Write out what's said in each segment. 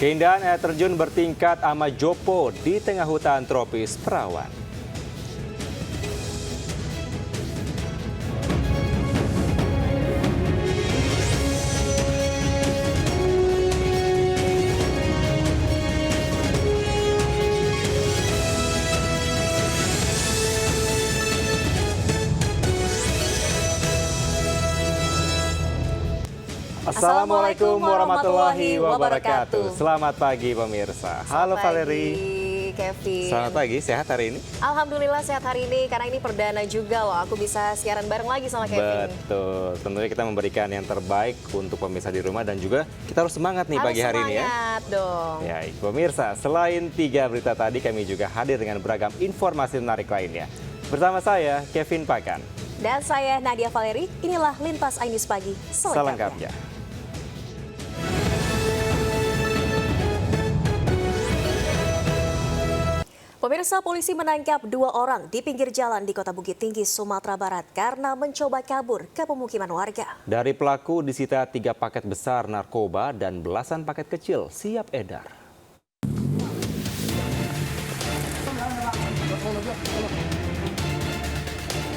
Keindahan air terjun bertingkat Amajopo di tengah hutan tropis Perawan. Assalamualaikum warahmatullahi wabarakatuh. Selamat pagi pemirsa. Halo Valeri. Kevin. Selamat pagi, sehat hari ini? Alhamdulillah sehat hari ini, karena ini perdana juga loh. Aku bisa siaran bareng lagi sama Kevin. Betul, tentunya kita memberikan yang terbaik untuk pemirsa di rumah dan juga kita harus semangat nih pagi hari ini ya. Semangat dong. Ya, pemirsa, selain 3 berita tadi kami juga hadir dengan beragam informasi menarik lainnya. Bersama saya, Kevin Pakan. Dan saya, Nadia Valeri. Inilah Lintas Ainis Pagi selengkapnya. Pemirsa, polisi menangkap 2 orang di pinggir jalan di Kota Bukit Tinggi, Sumatera Barat karena mencoba kabur ke pemukiman warga. Dari pelaku disita 3 paket besar narkoba dan belasan paket kecil siap edar.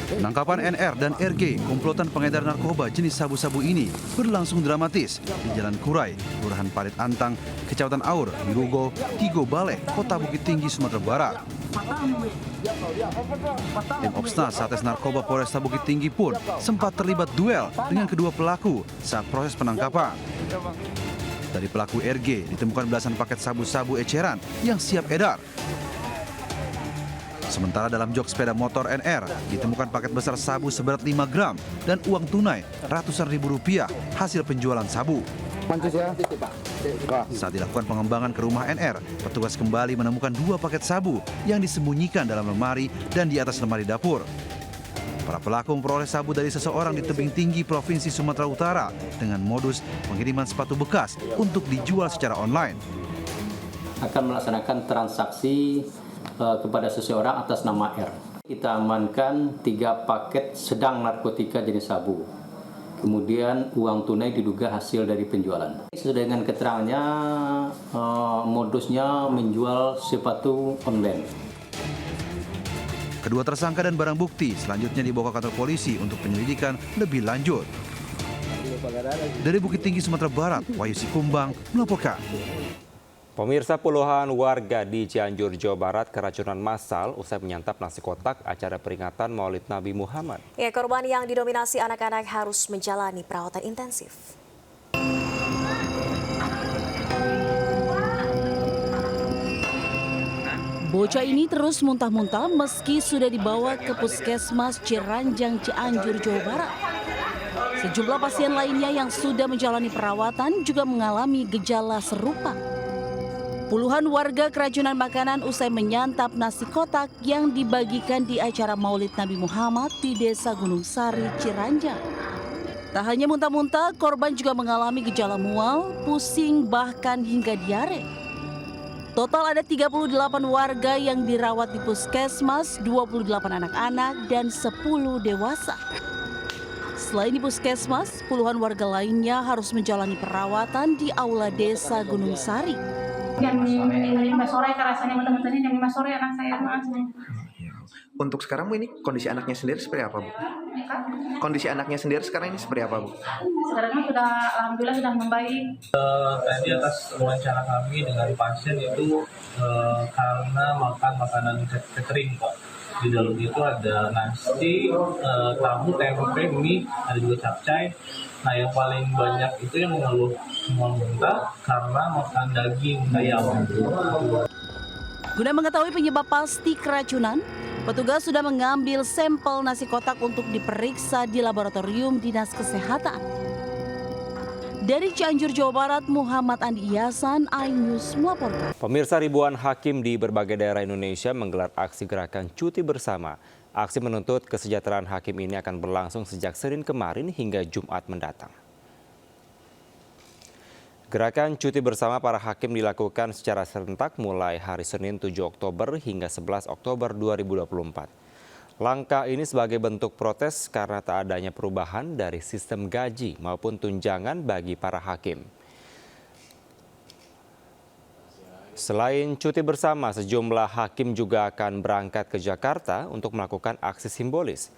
Penangkapan NR dan RG, komplotan pengedar narkoba jenis sabu-sabu ini berlangsung dramatis di Jalan Kurai, Kelurahan Parit Antang, Kecamatan Aur, Mirugo, Tigo Bale, Kota Bukit Tinggi, Sumatera Barat. Tim Opsnas Satres Narkoba Polresta Bukit Tinggi pun sempat terlibat duel dengan kedua pelaku saat proses penangkapan. Dari pelaku RG ditemukan belasan paket sabu-sabu eceran yang siap edar. Sementara dalam jok sepeda motor NR ditemukan paket besar sabu seberat 5 gram dan uang tunai ratusan ribu rupiah hasil penjualan sabu. Saat dilakukan pengembangan ke rumah NR, petugas kembali menemukan 2 paket sabu yang disembunyikan dalam lemari dan di atas lemari dapur. Para pelaku memperoleh sabu dari seseorang di tebing tinggi Provinsi Sumatera Utara dengan modus pengiriman sepatu bekas untuk dijual secara online. Akan melaksanakan transaksi kepada seseorang atas nama R. Kita amankan 3 paket sedang narkotika jenis sabu. Kemudian uang tunai diduga hasil dari penjualan. Sesuai dengan keterangannya, modusnya menjual sepatu online. Kedua tersangka dan barang bukti selanjutnya dibawa ke kantor polisi untuk penyelidikan lebih lanjut. Dari Bukit Tinggi, Sumatera Barat, Wahyu Sikumbang melaporkan. Pemirsa, puluhan warga di Cianjur, Jawa Barat keracunan massal usai menyantap nasi kotak acara peringatan Maulid Nabi Muhammad. Ya, korban yang didominasi anak-anak harus menjalani perawatan intensif. Bocah ini terus muntah-muntah meski sudah dibawa ke Puskesmas Ciranjang, Cianjur, Jawa Barat. Sejumlah pasien lainnya yang sudah menjalani perawatan juga mengalami gejala serupa. Puluhan warga keracunan makanan usai menyantap nasi kotak yang dibagikan di acara Maulid Nabi Muhammad di Desa Gunung Sari, Ciranjang. Tak hanya muntah-muntah, korban juga mengalami gejala mual, pusing, bahkan hingga diare. Total ada 38 warga yang dirawat di puskesmas, 28 anak-anak dan 10 dewasa. Selain di puskesmas, puluhan warga lainnya harus menjalani perawatan di aula Desa Gunung Sari. Jam 5 sore rasanya benar-benarnya jam 5 sore anak saya mas. Untuk sekarang Bu, ini kondisi anaknya sendiri seperti apa Bu? Kondisi anaknya sendiri sekarang ini seperti apa Bu? Sekarang sudah alhamdulillah sudah membaik. Tadi atas wawancara kami dengan pasien itu karena makan makanan catering Pak. Di dalam itu ada nasi, tahu, tempe, mie, ada juga capcay. Nah yang paling banyak itu yang mengeluh mual-muntah karena makan daging ayam. Guna mengetahui penyebab pasti keracunan, petugas sudah mengambil sampel nasi kotak untuk diperiksa di laboratorium Dinas Kesehatan. Dari Cianjur, Jawa Barat, Muhammad Andi Ihsan, iNews melaporkan. Pemirsa, ribuan hakim di berbagai daerah Indonesia menggelar aksi gerakan cuti bersama. Aksi menuntut kesejahteraan hakim ini akan berlangsung sejak Senin kemarin hingga Jumat mendatang. Gerakan cuti bersama para hakim dilakukan secara serentak mulai hari Senin 7 Oktober hingga 11 Oktober 2024. Langkah ini sebagai bentuk protes karena tak adanya perubahan dari sistem gaji maupun tunjangan bagi para hakim. Selain cuti bersama, sejumlah hakim juga akan berangkat ke Jakarta untuk melakukan aksi simbolis.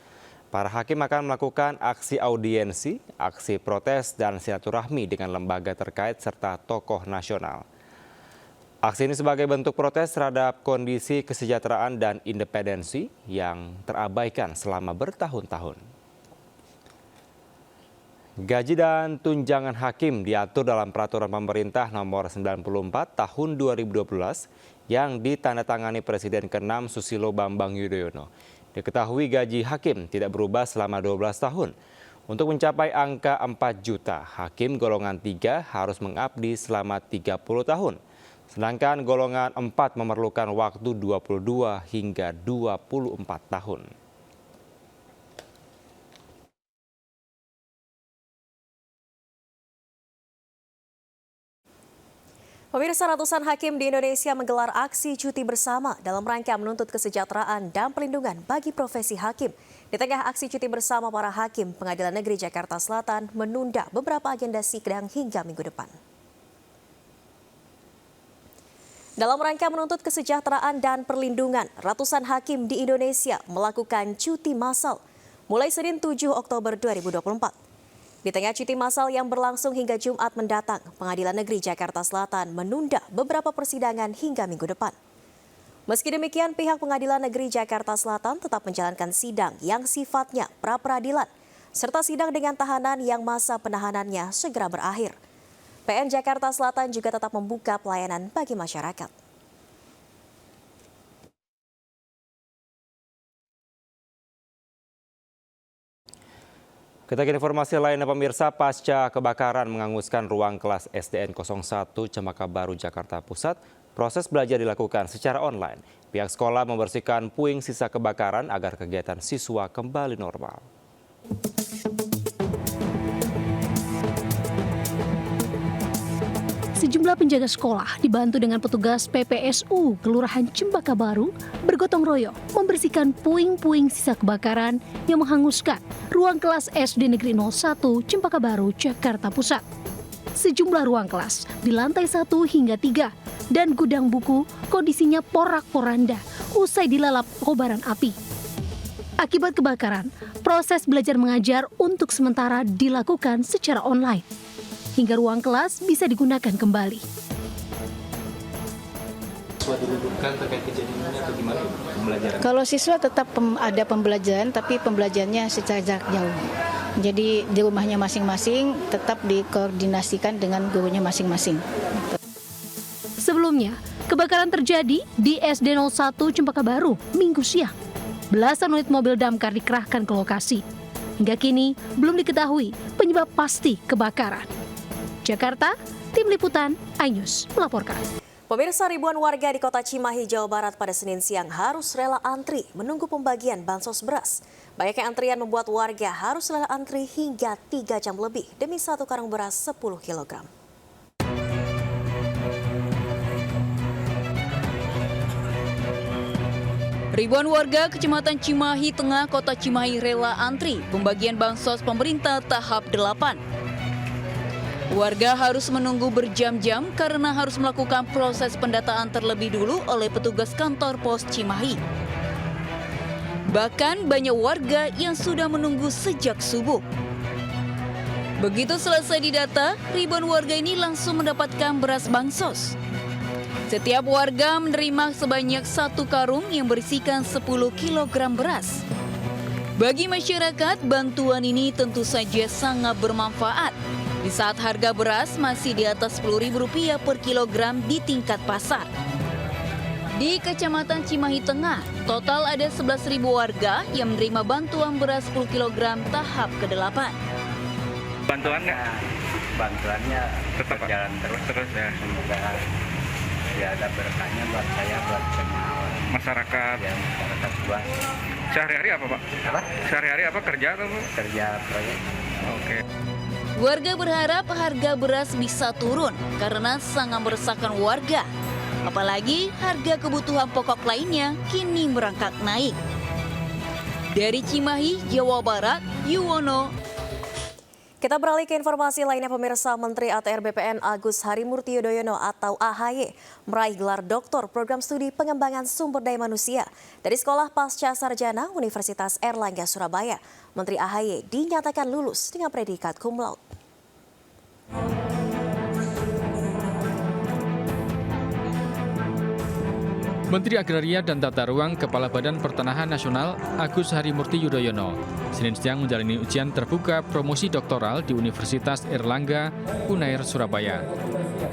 Para hakim akan melakukan aksi audiensi, aksi protes, dan silaturahmi dengan lembaga terkait serta tokoh nasional. Aksi ini sebagai bentuk protes terhadap kondisi kesejahteraan dan independensi yang terabaikan selama bertahun-tahun. Gaji dan tunjangan hakim diatur dalam Peraturan Pemerintah Nomor 94 Tahun 2012 yang ditandatangani Presiden ke-6 Susilo Bambang Yudhoyono. Diketahui gaji hakim tidak berubah selama 12 tahun. Untuk mencapai angka 4 juta, hakim golongan 3 harus mengabdi selama 30 tahun. Sedangkan golongan 4 memerlukan waktu 22 hingga 24 tahun. Pemirsa, ratusan hakim di Indonesia menggelar aksi cuti bersama dalam rangka menuntut kesejahteraan dan perlindungan bagi profesi hakim. Di tengah aksi cuti bersama para hakim, Pengadilan Negeri Jakarta Selatan menunda beberapa agenda sidang hingga minggu depan. Dalam rangka menuntut kesejahteraan dan perlindungan, ratusan hakim di Indonesia melakukan cuti massal mulai Senin 7 Oktober 2024. Di tengah cuti massal yang berlangsung hingga Jumat mendatang, Pengadilan Negeri Jakarta Selatan menunda beberapa persidangan hingga minggu depan. Meski demikian, pihak Pengadilan Negeri Jakarta Selatan tetap menjalankan sidang yang sifatnya pra-peradilan, serta sidang dengan tahanan yang masa penahanannya segera berakhir. PN Jakarta Selatan juga tetap membuka pelayanan bagi masyarakat. Kita ke informasi lainnya, pemirsa. Pasca kebakaran menghanguskan ruang kelas SDN 01 Cempaka Baru, Jakarta Pusat, proses belajar dilakukan secara online. Pihak sekolah membersihkan puing sisa kebakaran agar kegiatan siswa kembali normal. Sejumlah penjaga sekolah dibantu dengan petugas PPSU Kelurahan Cempaka Baru bergotong royong membersihkan puing-puing sisa kebakaran yang menghanguskan ruang kelas SD Negeri 01 Cempaka Baru, Jakarta Pusat. Sejumlah ruang kelas di lantai 1 hingga 3 dan gudang buku kondisinya porak-poranda usai dilalap kobaran api. Akibat kebakaran, proses belajar mengajar untuk sementara dilakukan secara online, hingga ruang kelas bisa digunakan kembali. Siswa didudukkan terkait kejadian ini atau gimana pembelajaran? Kalau siswa tetap ada pembelajaran, tapi pembelajarannya secara jarak jauh. Jadi di rumahnya masing-masing tetap dikoordinasikan dengan gurunya masing-masing. Sebelumnya, kebakaran terjadi di SD 01 Cempaka Baru Minggu siang. Belasan unit mobil damkar dikerahkan ke lokasi. Hingga kini belum diketahui penyebab pasti kebakaran. Jakarta, Tim Liputan, iNews melaporkan. Pemirsa, ribuan warga di Kota Cimahi, Jawa Barat pada Senin siang harus rela antri menunggu pembagian bansos beras. Banyaknya antrian membuat warga harus rela antri hingga 3 jam lebih demi 1 karung beras 10 kg. Ribuan warga Kecamatan Cimahi Tengah, Kota Cimahi rela antri pembagian bansos pemerintah tahap 8. Warga harus menunggu berjam-jam karena harus melakukan proses pendataan terlebih dulu oleh petugas kantor pos Cimahi. Bahkan banyak warga yang sudah menunggu sejak subuh. Begitu selesai didata, ribuan warga ini langsung mendapatkan beras bansos. Setiap warga menerima sebanyak 1 karung yang berisikan 10 kg beras. Bagi masyarakat, bantuan ini tentu saja sangat bermanfaat di saat harga beras masih di atas Rp10.000 per kilogram di tingkat pasar. Di Kecamatan Cimahi Tengah, total ada 11.000 warga yang menerima bantuan beras 10 kg tahap ke-8. Bantuannya? Bantuannya tetap berjalan terus ya. Semoga ya ada berkahnya buat saya, buat semua masyarakat. Ya, masyarakat luas. Sehari-hari apa, Pak? Apa? Sehari-hari apa, kerja atau apa? Kerja proyek. Oke. Warga berharap harga beras bisa turun karena sangat meresahkan warga. Apalagi harga kebutuhan pokok lainnya kini merangkak naik. Dari Cimahi, Jawa Barat, Yuwono. Kita beralih ke informasi lainnya, pemirsa. Menteri ATR BPN Agus Harimurti Yudhoyono atau AHY meraih gelar doktor program studi pengembangan sumber daya manusia dari Sekolah Pasca Sarjana Universitas Airlangga Surabaya. Menteri AHY dinyatakan lulus dengan predikat cum laude. Menteri Agraria dan Tata Ruang Kepala Badan Pertanahan Nasional Agus Harimurti Yudhoyono Senin siang menjalani ujian terbuka promosi doktoral di Universitas Airlangga Unair Surabaya.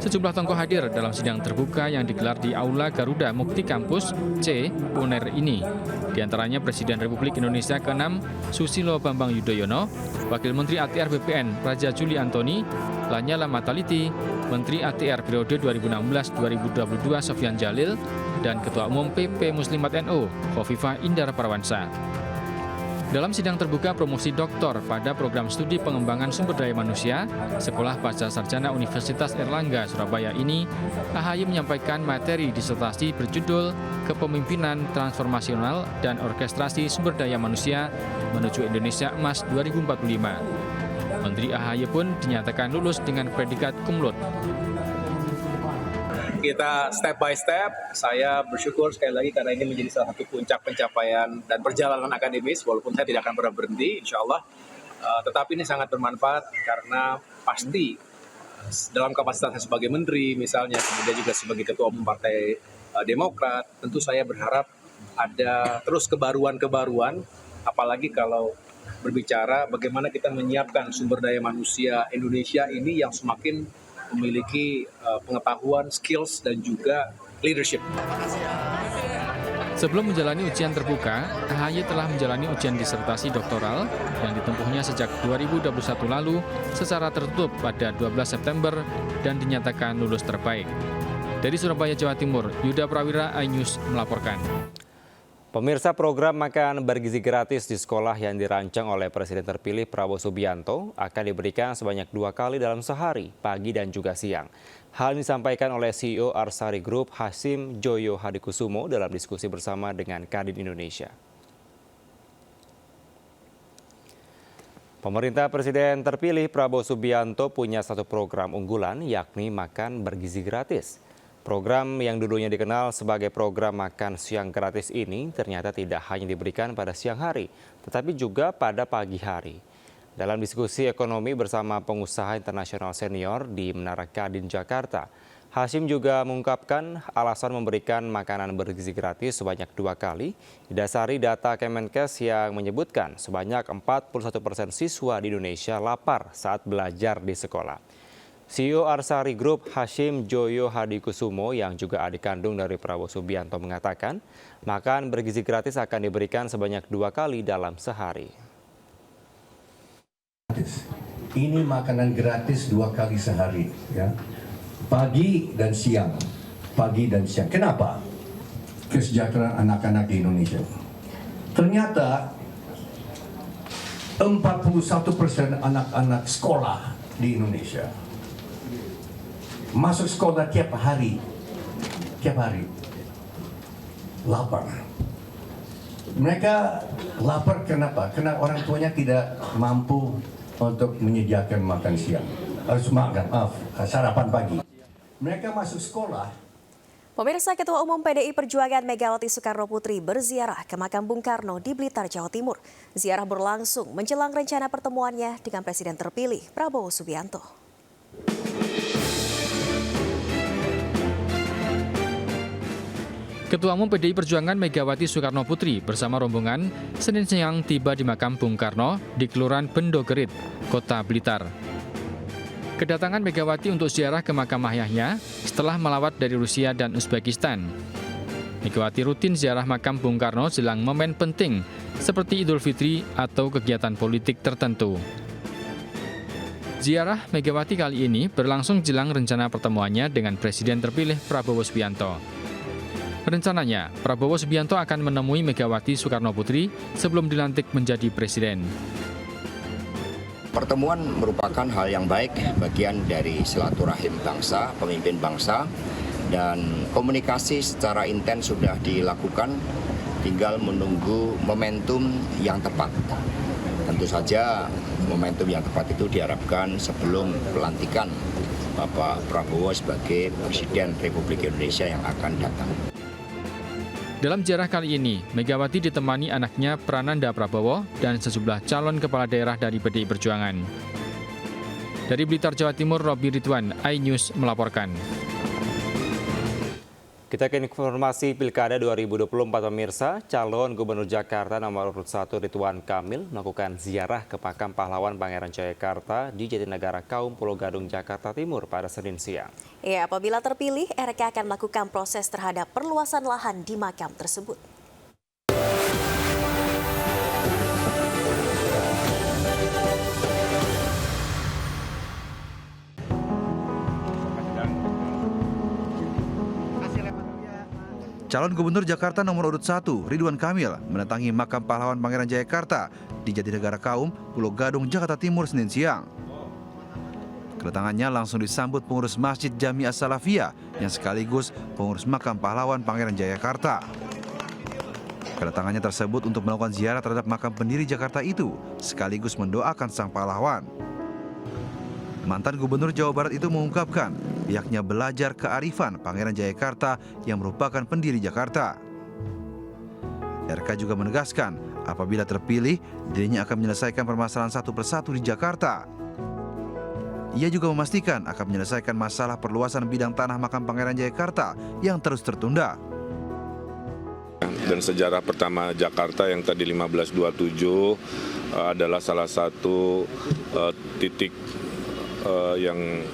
Sejumlah tokoh hadir dalam sidang terbuka yang digelar di Aula Garuda Mukti Kampus C Unair ini. Di antaranya Presiden Republik Indonesia ke-6 Susilo Bambang Yudhoyono, Wakil Menteri ATR BPN Raja Juli Antoni, Lanyala Mataliti, Menteri ATR periode 2016-2022 Sofyan Jalil, dan Ketua Umum PP Muslimat NU, Khofifah Indar Parawansa. Dalam sidang terbuka promosi doktor pada program studi pengembangan sumber daya manusia, Sekolah Pasca Sarjana Universitas Airlangga Surabaya ini, AHY menyampaikan materi disertasi berjudul Kepemimpinan Transformasional dan Orkestrasi Sumber Daya Manusia Menuju Indonesia Emas 2045. Menteri AHY pun dinyatakan lulus dengan predikat cum laude. Kita step by step, saya bersyukur sekali lagi karena ini menjadi salah satu puncak pencapaian dan perjalanan akademis, walaupun saya tidak akan pernah berhenti, insya Allah. Tetapi ini sangat bermanfaat karena pasti dalam kapasitas saya sebagai menteri misalnya, kemudian juga sebagai Ketua Umum Partai Demokrat, tentu saya berharap ada terus kebaruan-kebaruan, apalagi kalau berbicara bagaimana kita menyiapkan sumber daya manusia Indonesia ini yang semakin memiliki pengetahuan, skills, dan juga leadership. Sebelum menjalani ujian terbuka, AHY telah menjalani ujian disertasi doktoral yang ditempuhnya sejak 2021 lalu secara tertutup pada 12 September dan dinyatakan lulus terbaik. Dari Surabaya, Jawa Timur, Yuda Prawira, iNews melaporkan. Pemirsa, program makan bergizi gratis di sekolah yang dirancang oleh Presiden terpilih Prabowo Subianto akan diberikan sebanyak 2 kali dalam sehari, pagi dan juga siang. Hal ini disampaikan oleh CEO Arsari Group Hasim Joyo Hadikusumo dalam diskusi bersama dengan Kadin Indonesia. Pemerintah Presiden terpilih Prabowo Subianto punya satu program unggulan, yakni makan bergizi gratis. Program yang dulunya dikenal sebagai program makan siang gratis ini ternyata tidak hanya diberikan pada siang hari, tetapi juga pada pagi hari. Dalam diskusi ekonomi bersama pengusaha internasional senior di Menara Kadin Jakarta, Hasim juga mengungkapkan alasan memberikan makanan bergizi gratis sebanyak 2 kali, didasari data Kemenkes yang menyebutkan sebanyak 41% siswa di Indonesia lapar saat belajar di sekolah. CEO Arsari Group Hasim Joyo Hadikusumo yang juga adik kandung dari Prabowo Subianto mengatakan makan bergizi gratis akan diberikan sebanyak 2 kali dalam sehari. Ini makanan gratis 2 kali sehari, ya. Pagi dan siang. Pagi dan siang. Kenapa? Kesejahteraan anak-anak di Indonesia. Ternyata 41% anak-anak sekolah di Indonesia masuk sekolah tiap hari, lapar. Mereka lapar kenapa? Karena orang tuanya tidak mampu untuk menyediakan makan siang. Harus sarapan pagi. Mereka masuk sekolah. Pemirsa, Ketua Umum PDI Perjuangan Megawati Soekarno Putri berziarah ke makam Bung Karno di Blitar, Jawa Timur. Ziarah berlangsung menjelang rencana pertemuannya dengan Presiden terpilih Prabowo Subianto. Ketua Umum PDI Perjuangan Megawati Soekarno Putri bersama rombongan Senin siang tiba di makam Bung Karno di Kelurahan Bendogerit, Kota Blitar. Kedatangan Megawati untuk ziarah ke makam ayahnya setelah melawat dari Rusia dan Uzbekistan. Megawati rutin ziarah makam Bung Karno jelang momen penting seperti Idul Fitri atau kegiatan politik tertentu. Ziarah Megawati kali ini berlangsung jelang rencana pertemuannya dengan Presiden terpilih Prabowo Subianto. Rencananya, Prabowo Subianto akan menemui Megawati Soekarno Putri sebelum dilantik menjadi presiden. Pertemuan merupakan hal yang baik, bagian dari silaturahim bangsa, pemimpin bangsa, dan komunikasi secara intens sudah dilakukan, tinggal menunggu momentum yang tepat. Tentu saja momentum yang tepat itu diharapkan sebelum pelantikan Bapak Prabowo sebagai Presiden Republik Indonesia yang akan datang. Dalam ziarah kali ini, Megawati ditemani anaknya Prananda Prabowo dan sejumlah calon kepala daerah dari PDI Perjuangan. Dari Blitar, Jawa Timur, Robi Ridwan, iNews melaporkan. Kita ke informasi Pilkada 2024 pemirsa, calon Gubernur Jakarta nomor urut 1 Ridwan Kamil melakukan ziarah ke makam pahlawan Pangeran Jayakarta di Jatinegara Kaum, Pulau Gadung, Jakarta Timur pada Senin siang. Ya, apabila terpilih, RK akan melakukan proses terhadap perluasan lahan di makam tersebut. Calon Gubernur Jakarta nomor urut 1, Ridwan Kamil, mendatangi makam pahlawan Pangeran Jayakarta di Jatinegara Kaum, Pulau Gadung, Jakarta Timur, Senin siang. Kedatangannya langsung disambut pengurus Masjid Jami As-Salafiyah yang sekaligus pengurus makam pahlawan Pangeran Jayakarta. Kedatangannya tersebut untuk melakukan ziarah terhadap makam pendiri Jakarta itu, sekaligus mendoakan sang pahlawan. Mantan Gubernur Jawa Barat itu mengungkapkan pihaknya belajar kearifan Pangeran Jayakarta yang merupakan pendiri Jakarta. RK juga menegaskan apabila terpilih, dirinya akan menyelesaikan permasalahan satu persatu di Jakarta. Ia juga memastikan akan menyelesaikan masalah perluasan bidang tanah makam Pangeran Jayakarta yang terus tertunda. Dan sejarah pertama Jakarta yang tadi 1527 adalah salah satu titik yang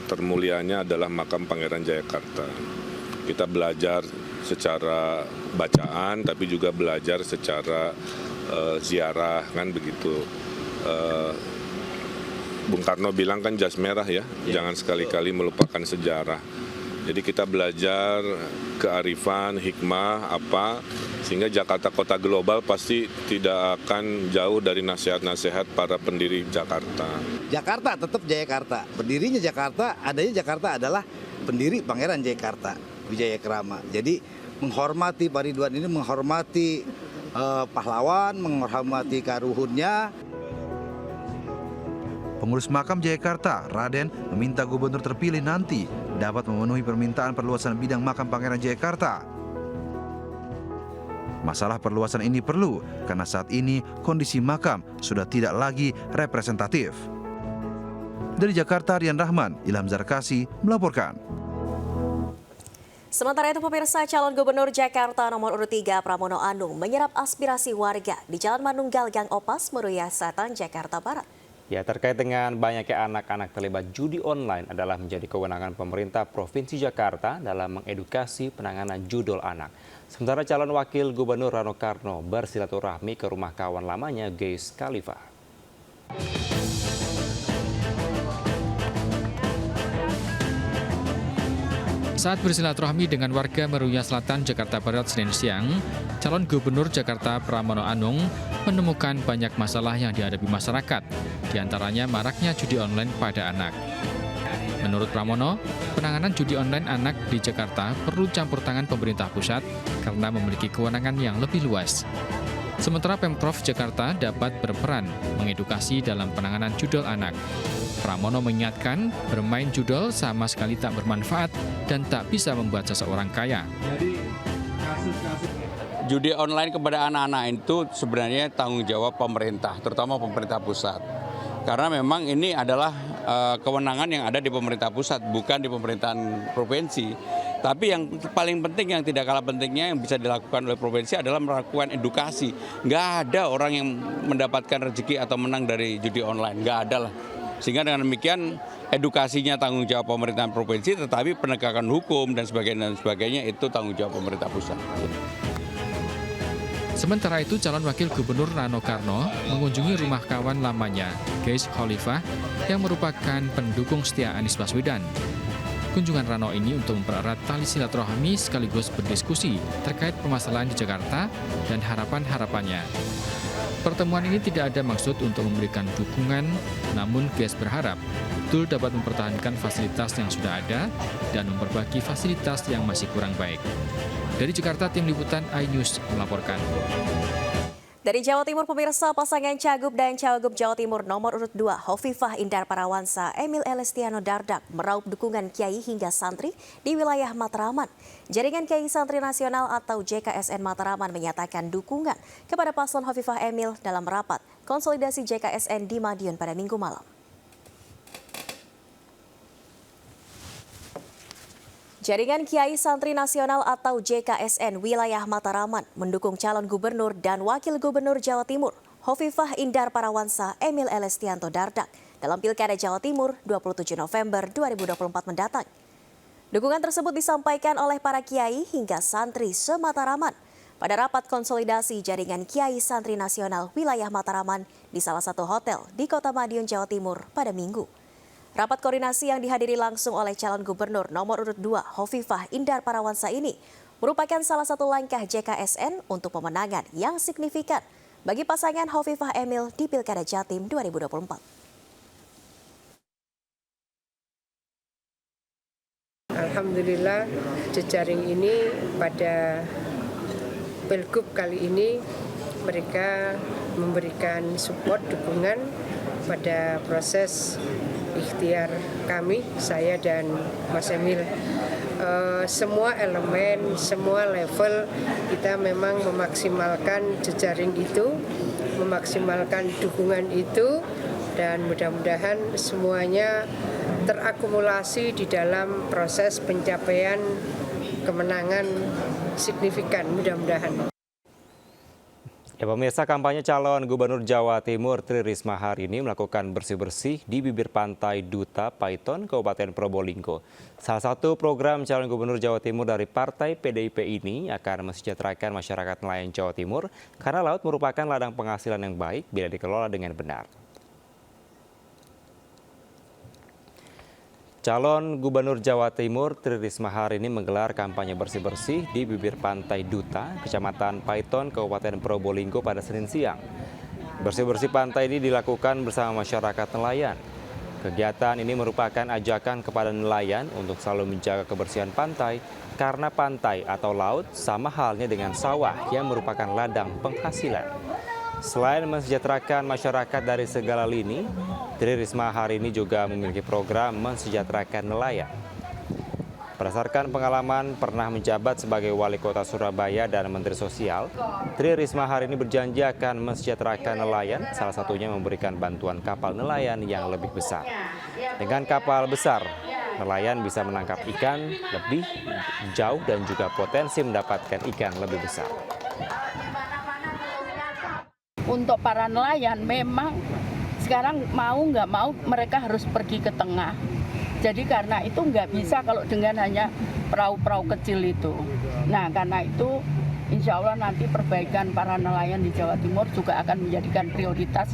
termulianya adalah makam Pangeran Jayakarta. Kita belajar secara bacaan, tapi juga belajar secara ziarah, kan begitu. Bung Karno bilang kan jas merah ya, jangan sekali-kali melupakan sejarah. Jadi kita belajar kearifan, hikmah, sehingga Jakarta kota global pasti tidak akan jauh dari nasihat-nasihat para pendiri Jakarta. Jakarta tetap Jayakarta, pendirinya Jakarta, adanya Jakarta adalah pendiri Pangeran Jayakarta, Wijaya Krama. Jadi menghormati Pak Ridwan ini, menghormati pahlawan, menghormati karuhunnya. Pengurus makam Jayakarta, Raden, meminta gubernur terpilih nanti dapat memenuhi permintaan perluasan bidang makam Pangeran Jayakarta. Masalah perluasan ini perlu karena saat ini kondisi makam sudah tidak lagi representatif. Dari Jakarta, Rian Rahman, Ilham Zarkasi melaporkan. Sementara itu pemirsa, calon Gubernur Jakarta nomor urut 3 Pramono Anung menyerap aspirasi warga di Jalan Manunggal Gang Opas, Meruya Selatan, Jakarta Barat. Ya, terkait dengan banyaknya anak-anak terlibat judi online adalah menjadi kewenangan pemerintah Provinsi Jakarta dalam mengedukasi penanganan judul anak. Sementara calon wakil Gubernur Rano Karno bersilaturahmi ke rumah kawan lamanya Geis Khalifa. Saat bersilaturahmi dengan warga Meruya Selatan, Jakarta Barat Senin siang, calon Gubernur Jakarta Pramono Anung menemukan banyak masalah yang dihadapi masyarakat, diantaranya maraknya judi online pada anak. Menurut Pramono, penanganan judi online anak di Jakarta perlu campur tangan pemerintah pusat karena memiliki kewenangan yang lebih luas. Sementara Pemprov Jakarta dapat berperan mengedukasi dalam penanganan judul anak. Pramono mengingatkan bermain judul sama sekali tak bermanfaat dan tak bisa membuat seseorang kaya. Judi online kepada anak-anak itu sebenarnya tanggung jawab pemerintah, terutama pemerintah pusat. Karena memang ini adalah kewenangan yang ada di pemerintah pusat, bukan di pemerintahan provinsi. Tapi yang paling penting, yang tidak kalah pentingnya yang bisa dilakukan oleh provinsi adalah melakukan edukasi. Nggak ada orang yang mendapatkan rezeki atau menang dari judi online, nggak ada lah. Sehingga dengan demikian edukasinya tanggung jawab pemerintahan provinsi, tetapi penegakan hukum dan sebagainya itu tanggung jawab pemerintah pusat. Sementara itu, calon wakil Gubernur Rano Karno mengunjungi rumah kawan lamanya, Geis Khalifa, yang merupakan pendukung setia Anies Baswedan. Kunjungan Rano ini untuk mempererat tali silaturahmi sekaligus berdiskusi terkait permasalahan di Jakarta dan harapan-harapannya. Pertemuan ini tidak ada maksud untuk memberikan dukungan, namun Geis berharap betul dapat mempertahankan fasilitas yang sudah ada dan memperbaiki fasilitas yang masih kurang baik. Dari Jakarta, tim liputan iNews melaporkan. Dari Jawa Timur, pemirsa, pasangan Cagup dan Cawagup Jawa Timur nomor urut 2, Hovifah Indar Parawansa, Emil Elestiano Dardak meraup dukungan kiai hingga santri di wilayah Matraman. Jaringan Kiai Santri Nasional atau JKSN Matraman menyatakan dukungan kepada paslon Hovifah Emil dalam rapat konsolidasi JKSN di Madiun pada Minggu malam. Jaringan Kiai Santri Nasional atau JKSN wilayah Mataraman mendukung calon gubernur dan wakil gubernur Jawa Timur, Hovifah Indar Parawansa Emil Elestiano Dardak dalam Pilkada Jawa Timur 27 November 2024 mendatang. Dukungan tersebut disampaikan oleh para kiai hingga santri se-Mataraman pada rapat konsolidasi Jaringan Kiai Santri Nasional wilayah Mataraman di salah satu hotel di Kota Madiun, Jawa Timur pada Minggu. Rapat koordinasi yang dihadiri langsung oleh calon gubernur nomor urut 2 Hovifah Indar Parawansa ini merupakan salah satu langkah JKSN untuk pemenangan yang signifikan bagi pasangan Hovifah Emil di Pilkada Jatim 2024. Alhamdulillah jejaring ini pada Pilgub kali ini mereka memberikan support dukungan pada proses ikhtiar kami, saya dan Mas Emil. Semua elemen, semua level kita memang memaksimalkan jejaring itu, memaksimalkan dukungan itu, dan mudah-mudahan semuanya terakumulasi di dalam proses pencapaian kemenangan signifikan, mudah-mudahan. Ya, pemirsa, kampanye calon Gubernur Jawa Timur Tri Risma hari ini melakukan bersih-bersih di bibir pantai Duta Paiton, Kabupaten Probolinggo. Salah satu program calon Gubernur Jawa Timur dari Partai PDIP ini akan mensejahterakan masyarakat nelayan Jawa Timur karena laut merupakan ladang penghasilan yang baik bila dikelola dengan benar. Calon Gubernur Jawa Timur Tri Risma hari ini menggelar kampanye bersih-bersih di bibir pantai Duta, Kecamatan Paiton, Kabupaten Probolinggo pada Senin siang. Bersih-bersih pantai ini dilakukan bersama masyarakat nelayan. Kegiatan ini merupakan ajakan kepada nelayan untuk selalu menjaga kebersihan pantai karena pantai atau laut sama halnya dengan sawah yang merupakan ladang penghasilan. Selain mensejahterakan masyarakat dari segala lini, Tri Risma hari ini juga memiliki program mensejahterakan nelayan. Berdasarkan pengalaman pernah menjabat sebagai Wali Kota Surabaya dan Menteri Sosial, Tri Risma hari ini berjanji akan mensejahterakan nelayan, salah satunya memberikan bantuan kapal nelayan yang lebih besar. Dengan kapal besar, nelayan bisa menangkap ikan lebih jauh dan juga potensi mendapatkan ikan lebih besar. Untuk para nelayan memang sekarang mau nggak mau mereka harus pergi ke tengah. Jadi karena itu nggak bisa kalau dengan hanya perahu-perahu kecil itu. Nah karena itu insya Allah nanti perbaikan para nelayan di Jawa Timur juga akan menjadikan prioritas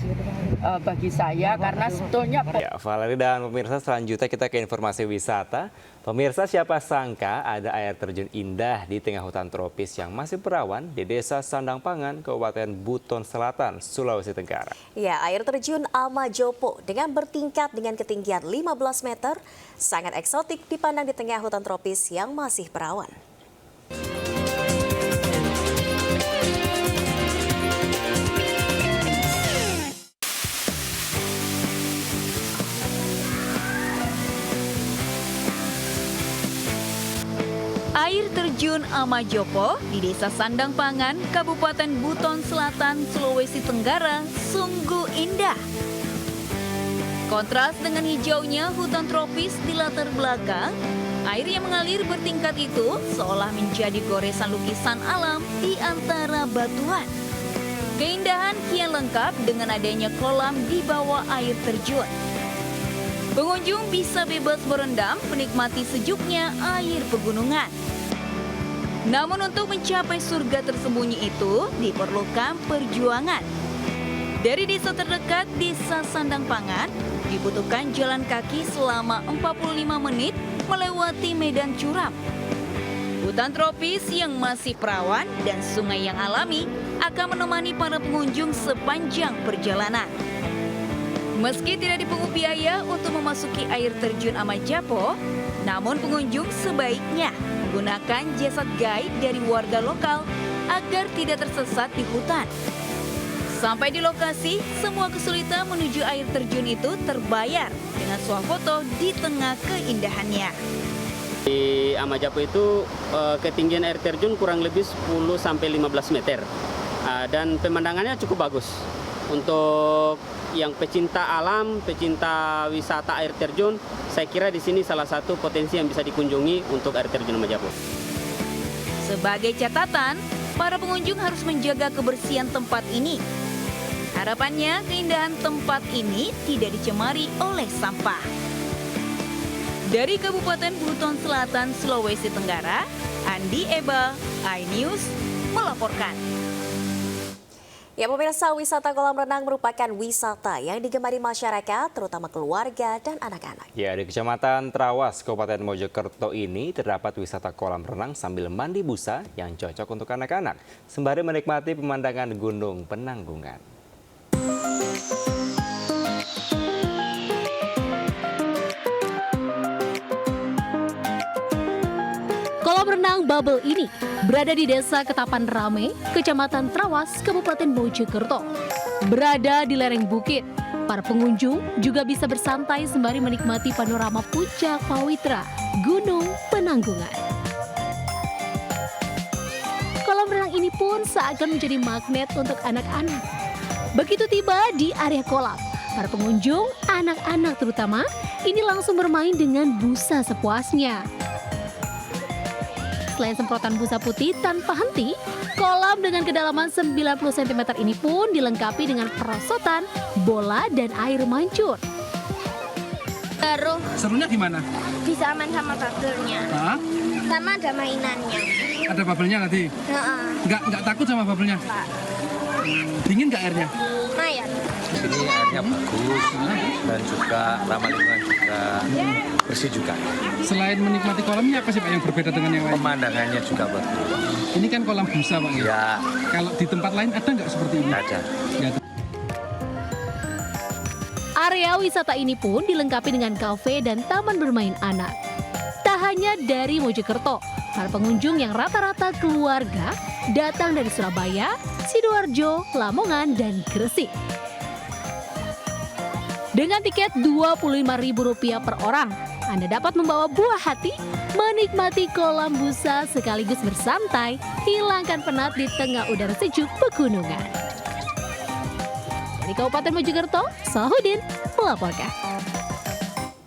bagi saya karena sebetulnya... Ya, Valeri dan pemirsa, selanjutnya kita ke informasi wisata. Pemirsa, siapa sangka ada air terjun indah di tengah hutan tropis yang masih perawan di Desa Sandang Pangan, Kabupaten Buton Selatan, Sulawesi Tenggara. Ya, air terjun Amajopo dengan bertingkat dengan ketinggian 15 meter sangat eksotik dipandang di tengah hutan tropis yang masih perawan. Air terjun Amajopo di Desa Sandang Pangan, Kabupaten Buton Selatan, Sulawesi Tenggara, sungguh indah. Kontras dengan hijaunya hutan tropis di latar belakang, air yang mengalir bertingkat itu seolah menjadi goresan lukisan alam di antara batuan. Keindahan kian lengkap dengan adanya kolam di bawah air terjun. Pengunjung bisa bebas berendam menikmati sejuknya air pegunungan. Namun untuk mencapai surga tersembunyi itu diperlukan perjuangan. Dari desa terdekat, Desa Sandang Pangan, dibutuhkan jalan kaki selama 45 menit melewati medan curam. Hutan tropis yang masih perawan dan sungai yang alami akan menemani para pengunjung sepanjang perjalanan. Meski tidak dipungut biaya untuk memasuki air terjun Amajopo, namun pengunjung sebaiknya menggunakan jasa guide dari warga lokal agar tidak tersesat di hutan. Sesampai di lokasi, semua kesulitan menuju air terjun itu terbayar dengan swafoto di tengah keindahannya. Di Amajapo itu ketinggian air terjun kurang lebih 10-15 meter dan pemandangannya cukup bagus. Untuk yang pecinta alam, pecinta wisata air terjun, saya kira di sini salah satu potensi yang bisa dikunjungi untuk air terjun Amajapo. Sebagai catatan, para pengunjung harus menjaga kebersihan tempat ini. Harapannya, keindahan tempat ini tidak dicemari oleh sampah. Dari Kabupaten Buton Selatan, Sulawesi Tenggara, Andi Eba, iNews melaporkan. Ya pemirsa, wisata kolam renang merupakan wisata yang digemari masyarakat, terutama keluarga dan anak-anak. Ya, di Kecamatan Trawas, Kabupaten Mojokerto ini terdapat wisata kolam renang sambil mandi busa yang cocok untuk anak-anak, sembari menikmati pemandangan Gunung Penanggungan. Kolam renang Bubble ini berada di Desa Ketapan Rame, Kecamatan Trawas, Kabupaten Mojokerto. Berada di lereng bukit, para pengunjung juga bisa bersantai sembari menikmati panorama puncak Pawitra, Gunung Penanggungan. Kolam renang ini pun seakan menjadi magnet untuk anak-anak. Begitu tiba di area kolam, para pengunjung, anak-anak terutama, ini langsung bermain dengan busa sepuasnya. Selain semprotan busa putih tanpa henti, kolam dengan kedalaman 90 cm ini pun dilengkapi dengan perosotan, bola, dan air mancur. Serunya gimana? Bisa main sama bubble-nya. Hah? Sama ada mainannya. Ada bubble-nya nanti? Nggak takut sama bubble-nya? Dingin nggak airnya? Lumayan. Di sini airnya bagus dan juga ramah lingkungan juga, bersih juga. Selain menikmati kolamnya, apa sih Pak yang berbeda dengan yang lain? Pemandangannya juga bagus. Ini kan kolam busa Pak ya? Ya. Kalau di tempat lain ada nggak seperti ini? Ada. Ya. Area wisata ini pun dilengkapi dengan kafe dan taman bermain anak. Tak hanya dari Mojokerto, para pengunjung yang rata-rata keluarga datang dari Surabaya, Sidoarjo, Lamongan, dan Gresik. Dengan tiket Rp25.000 per orang, Anda dapat membawa buah hati, menikmati kolam busa sekaligus bersantai, hilangkan penat di tengah udara sejuk pegunungan. Dari Kabupaten Mojokerto, Sahudin melaporkan.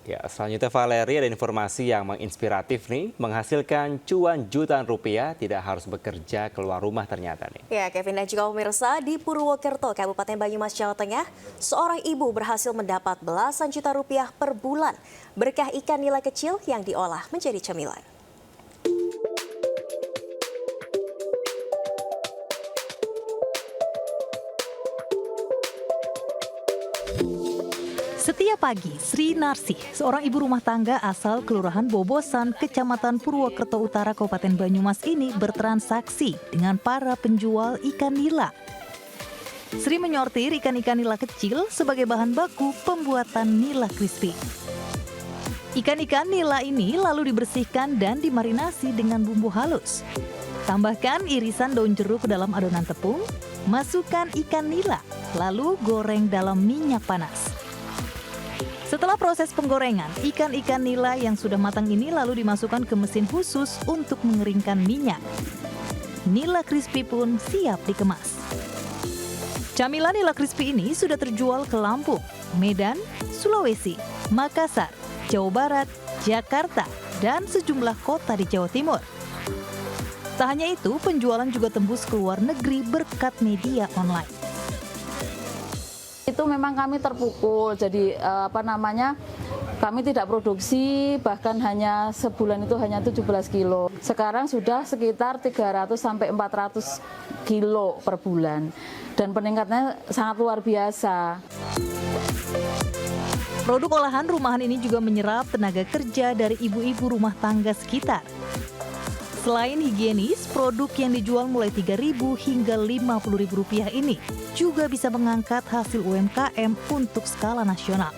Ya, selanjutnya Valerie, ada informasi yang menginspiratif nih, menghasilkan cuan jutaan rupiah tidak harus bekerja keluar rumah ternyata nih. Ya, Kevin dan juga pemirsa, di Purwokerto, Kabupaten Banyumas, Jawa Tengah, seorang ibu berhasil mendapat belasan juta rupiah per bulan berkah ikan nila kecil yang diolah menjadi cemilan. Setiap pagi, Sri Narsih, seorang ibu rumah tangga asal Kelurahan Bobosan, Kecamatan Purwokerto Utara, Kabupaten Banyumas ini bertransaksi dengan para penjual ikan nila. Sri menyortir ikan-ikan nila kecil sebagai bahan baku pembuatan nila crispy. Ikan-ikan nila ini lalu dibersihkan dan dimarinasi dengan bumbu halus. Tambahkan irisan daun jeruk ke dalam adonan tepung, masukkan ikan nila, lalu goreng dalam minyak panas. Setelah proses penggorengan, ikan-ikan nila yang sudah matang ini lalu dimasukkan ke mesin khusus untuk mengeringkan minyak. Nila crispy pun siap dikemas. Camilan nila crispy ini sudah terjual ke Lampung, Medan, Sulawesi, Makassar, Jawa Barat, Jakarta, dan sejumlah kota di Jawa Timur. Tak hanya itu, penjualan juga tembus ke luar negeri berkat media online. Itu memang kami terpukul, jadi kami tidak produksi, bahkan hanya sebulan itu hanya 17 kilo. Sekarang sudah sekitar 300 sampai 400 kilo per bulan. Dan peningkatannya sangat luar biasa. Produk olahan rumahan ini juga menyerap tenaga kerja dari ibu-ibu rumah tangga sekitar. Selain higienis, produk yang dijual mulai Rp3.000 hingga Rp50.000 ini juga bisa mengangkat hasil UMKM untuk skala nasional.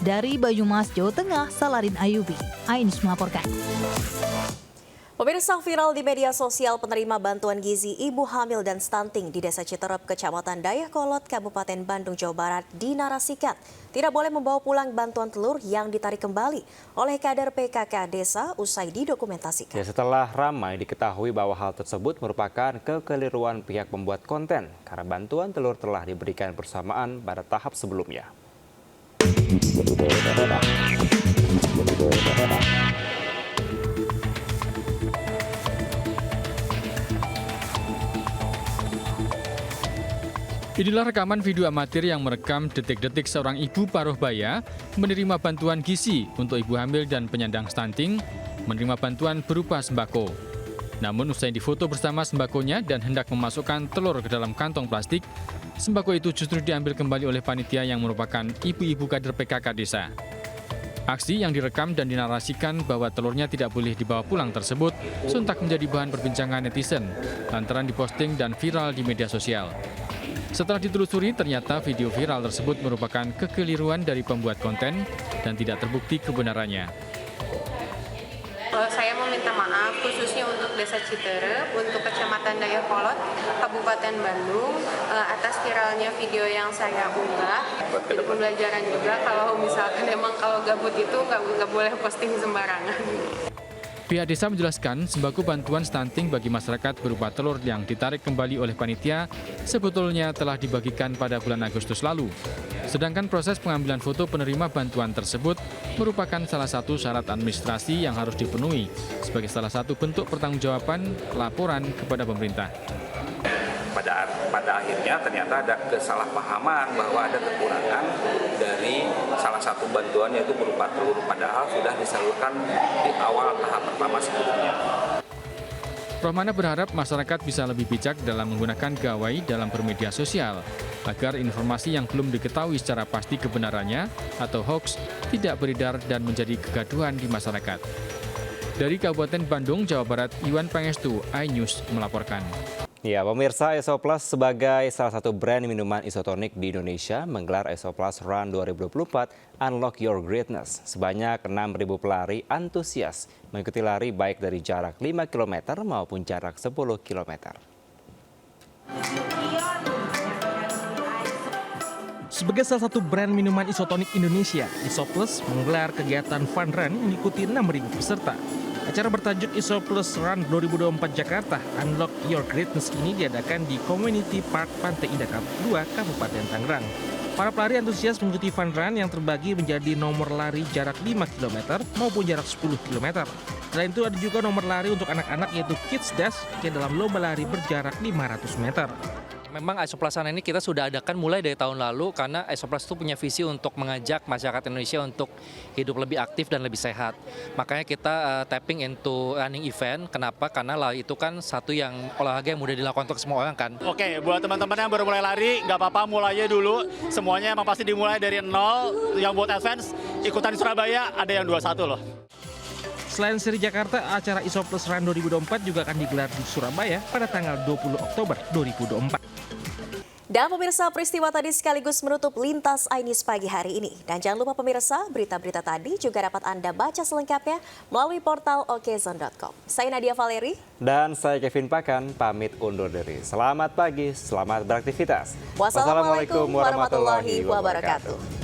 Dari Banyumas, Jawa Tengah, Saladin Ayubi, iNews melaporkan. Pemirsa, viral di media sosial penerima bantuan gizi ibu hamil dan stunting di Desa Citerep, Kecamatan Dayakolot, Kabupaten Bandung, Jawa Barat dinarasikan tidak boleh membawa pulang bantuan telur yang ditarik kembali oleh kader PKK desa usai didokumentasikan. Ya, setelah ramai diketahui bahwa hal tersebut merupakan kekeliruan pihak pembuat konten karena bantuan telur telah diberikan bersamaan pada tahap sebelumnya. Inilah rekaman video amatir yang merekam detik-detik seorang ibu paruh baya menerima bantuan gizi untuk ibu hamil dan penyandang stunting, menerima bantuan berupa sembako. Namun usai difoto bersama sembakonya dan hendak memasukkan telur ke dalam kantong plastik, sembako itu justru diambil kembali oleh panitia yang merupakan ibu-ibu kader PKK desa. Aksi yang direkam dan dinarasikan bahwa telurnya tidak boleh dibawa pulang tersebut sontak menjadi bahan perbincangan netizen lantaran diposting dan viral di media sosial. Setelah ditelusuri, ternyata video viral tersebut merupakan kekeliruan dari pembuat konten dan tidak terbukti kebenarannya. Saya meminta maaf khususnya untuk Desa Citerep, untuk Kecamatan Dayakolot, Kabupaten Bandung, atas viralnya video yang saya unggah. Jadi pembelajaran juga kalau misalkan emang kalau gabut itu nggak boleh posting sembarangan. Pihak desa menjelaskan sembako bantuan stunting bagi masyarakat berupa telur yang ditarik kembali oleh panitia sebetulnya telah dibagikan pada bulan Agustus lalu. Sedangkan proses pengambilan foto penerima bantuan tersebut merupakan salah satu syarat administrasi yang harus dipenuhi sebagai salah satu bentuk pertanggungjawaban laporan kepada pemerintah. Pada akhirnya ternyata ada kesalahpahaman bahwa ada kekurangan dari salah satu bantuan yaitu berupa telur, padahal sudah disalurkan di awal tahap pertama sebelumnya. Rohmana berharap masyarakat bisa lebih bijak dalam menggunakan gawai dalam bermedia sosial agar informasi yang belum diketahui secara pasti kebenarannya atau hoax tidak beredar dan menjadi kegaduhan di masyarakat. Dari Kabupaten Bandung, Jawa Barat, Iwan Pangestu, iNews melaporkan. Ya, pemirsa, Isoplas sebagai salah satu brand minuman isotonik di Indonesia menggelar Isoplas Run 2024 Unlock Your Greatness. Sebanyak 6.000 pelari antusias mengikuti lari baik dari jarak 5 km maupun jarak 10 km. Sebagai salah satu brand minuman isotonik Indonesia, Isoplas menggelar kegiatan fun run yang diikuti 6.000 peserta. Acara bertajuk Isoplas Run 2024 Jakarta Unlock Your Greatness ini diadakan di Community Park Pantai Indah Kapuk 2, Kabupaten Tangerang. Para pelari antusias mengikuti fun run yang terbagi menjadi nomor lari jarak 5 km maupun jarak 10 km. Selain itu ada juga nomor lari untuk anak-anak yaitu Kids Dash yang dalam lomba lari berjarak 500 meter. Memang Isoplas ini kita sudah adakan mulai dari tahun lalu karena Isoplas itu punya visi untuk mengajak masyarakat Indonesia untuk hidup lebih aktif dan lebih sehat. Makanya kita tapping into running event. Kenapa? Karena lari itu kan satu yang olahraga yang mudah dilakukan untuk semua orang kan. Oke, buat teman-teman yang baru mulai lari, nggak apa-apa mulainya dulu. Semuanya emang pasti dimulai dari nol. Yang buat advance, ikutan di Surabaya ada yang 21 loh. Selain seri Jakarta, acara Isoplas Run 2024 juga akan digelar di Surabaya pada tanggal 20 Oktober 2024. Dan pemirsa, peristiwa tadi sekaligus menutup Lintas iNews pagi hari ini. Dan jangan lupa pemirsa, berita-berita tadi juga dapat Anda baca selengkapnya melalui portal okezone.com. Saya Nadia Valeri. Dan saya Kevin Pakan, pamit undur diri. Selamat pagi, selamat beraktivitas. Wassalamualaikum warahmatullahi wabarakatuh.